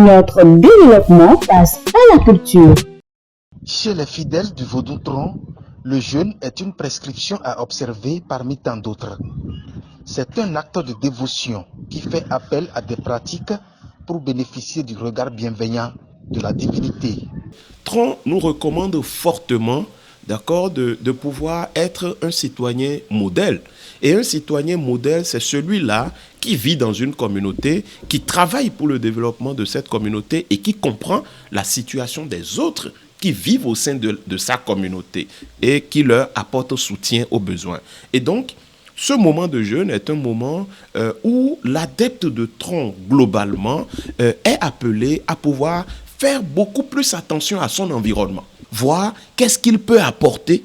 Notre développement passe à la culture. Chez les fidèles du Vaudou-Tron, le jeûne est une prescription à observer parmi tant d'autres. C'est un acte de dévotion qui fait appel à des pratiques pour bénéficier du regard bienveillant de la divinité. Tron nous recommande fortement, d'accord, de pouvoir être un citoyen modèle. Et un citoyen modèle, c'est celui-là qui vit dans une communauté, qui travaille pour le développement de cette communauté et qui comprend la situation des autres qui vivent au sein de sa communauté et qui leur apporte soutien aux besoins. Et donc, ce moment de jeûne est un moment où l'adepte de Tron, globalement, est appelé à pouvoir faire beaucoup plus attention à son environnement, voir qu'est-ce qu'il peut apporter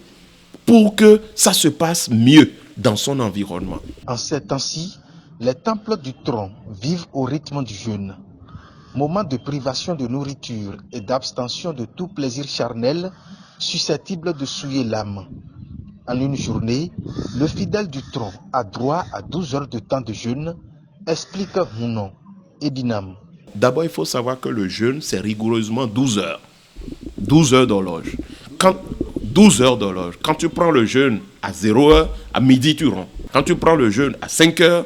pour que ça se passe mieux dans son environnement. En ces temps-ci, les temples du Tron vivent au rythme du jeûne. Moment de privation de nourriture et d'abstention de tout plaisir charnel susceptible de souiller l'âme. En une journée, le fidèle du Tron a droit à 12 heures de temps de jeûne, explique Mounon et Dinam. D'abord, il faut savoir que le jeûne, c'est rigoureusement 12 heures. 12 heures d'horloge. 12 heures d'horloge. Quand tu prends le jeûne à 0 heure, à midi, tu romps. Quand tu prends le jeûne à 5 heures,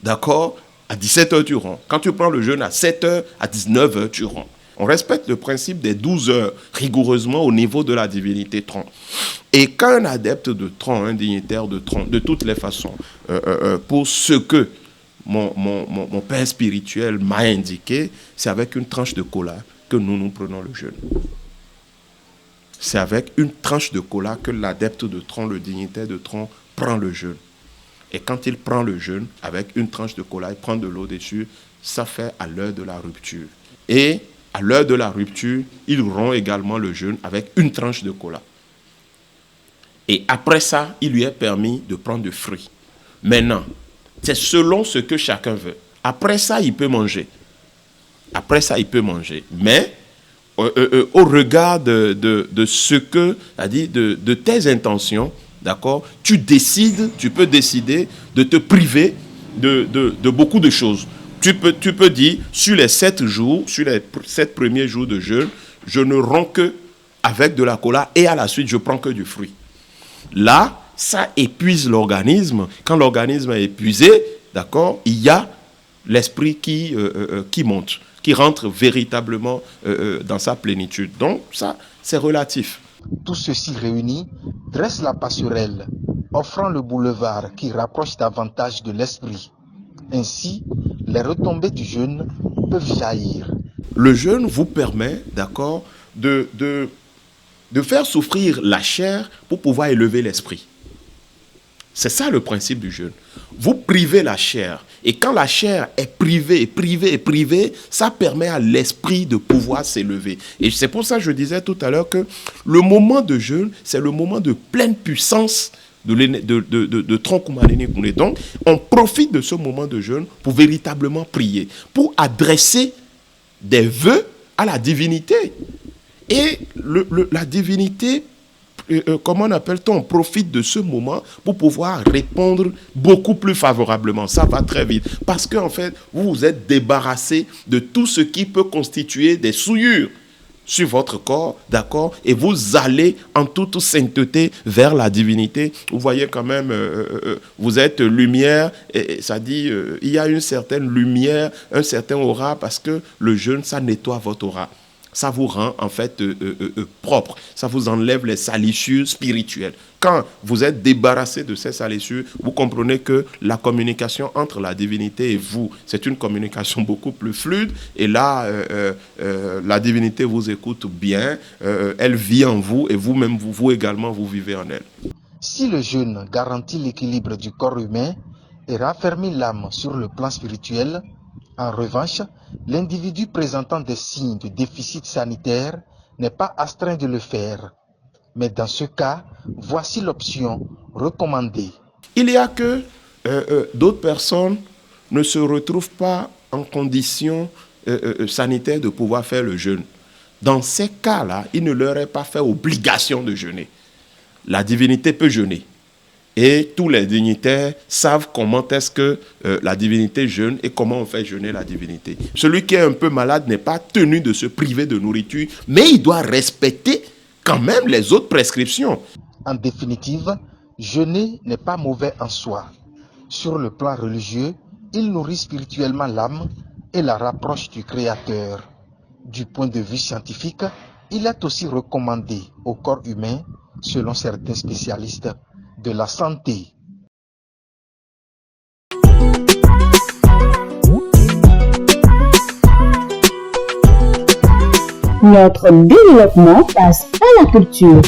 d'accord, à 17 heures, tu romps. Quand tu prends le jeûne à 7 heures, à 19 heures, tu romps. On respecte le principe des 12 heures rigoureusement au niveau de la divinité Tron. Et quand un adepte de Tron, un dignitaire de Tron, de toutes les façons, pour ce que mon père spirituel m'a indiqué, c'est avec une tranche de cola que nous prenons le jeûne. C'est avec une tranche de cola que l'adepte de Tron, le dignitaire de Tron, prend le jeûne. Et quand il prend le jeûne, avec une tranche de cola, il prend de l'eau dessus, ça fait à l'heure de la rupture. Et à l'heure de la rupture, il rompt également le jeûne avec une tranche de cola. Et après ça, il lui est permis de prendre du fruit. Maintenant, c'est selon ce que chacun veut. Après ça, il peut manger. Mais au regard de ce que, c'est-à-dire de tes intentions, d'accord, tu peux décider de te priver de beaucoup de choses. Tu peux dire, sur les 7 jours, sur les 7 premiers jours de jeûne, je ne romps que avec de la cola et à la suite, je prends que du fruit. Là, ça épuise l'organisme. Quand l'organisme est épuisé, d'accord, il y a l'esprit qui monte, qui rentre véritablement dans sa plénitude. Donc, ça, c'est relatif. Tout ceci réuni dresse la passerelle, offrant le boulevard qui rapproche davantage de l'esprit. Ainsi, les retombées du jeûne peuvent jaillir. Le jeûne vous permet, d'accord, de faire souffrir la chair pour pouvoir élever l'esprit. C'est ça le principe du jeûne. Vous privez la chair. Et quand la chair est privée, ça permet à l'esprit de pouvoir s'élever. Et c'est pour ça que je disais tout à l'heure que le moment de jeûne, c'est le moment de pleine puissance de Tron Kumalini Kune. Donc, on profite de ce moment de jeûne pour véritablement prier, pour adresser des vœux à la divinité. Et la divinité, comment on profite de ce moment pour pouvoir répondre beaucoup plus favorablement. Ça va très vite. Parce qu'en fait, vous vous êtes débarrassé de tout ce qui peut constituer des souillures sur votre corps, d'accord? Et vous allez en toute sainteté vers la divinité. Vous voyez quand même, vous êtes lumière, et ça dit, il y a une certaine lumière, un certain aura, parce que le jeûne, ça nettoie votre aura. Ça vous rend en fait propre. Ça vous enlève les salissures spirituelles. Quand vous êtes débarrassé de ces salissures, vous comprenez que la communication entre la divinité et vous, c'est une communication beaucoup plus fluide. Et là, la divinité vous écoute bien, elle vit en vous et vous-même, vous également, vous vivez en elle. Si le jeûne garantit l'équilibre du corps humain et raffermit l'âme sur le plan spirituel, en revanche, l'individu présentant des signes de déficit sanitaire n'est pas astreint de le faire. Mais dans ce cas, voici l'option recommandée. Il y a que d'autres personnes ne se retrouvent pas en condition sanitaire de pouvoir faire le jeûne. Dans ces cas-là, il ne leur est pas fait obligation de jeûner. La divinité peut jeûner. Et tous les dignitaires savent comment est-ce que la divinité jeûne et comment on fait jeûner la divinité. Celui qui est un peu malade n'est pas tenu de se priver de nourriture, mais il doit respecter quand même les autres prescriptions. En définitive, jeûner n'est pas mauvais en soi. Sur le plan religieux, il nourrit spirituellement l'âme et la rapproche du Créateur. Du point de vue scientifique, il est aussi recommandé au corps humain, selon certains spécialistes de la santé. Notre développement passe à la culture.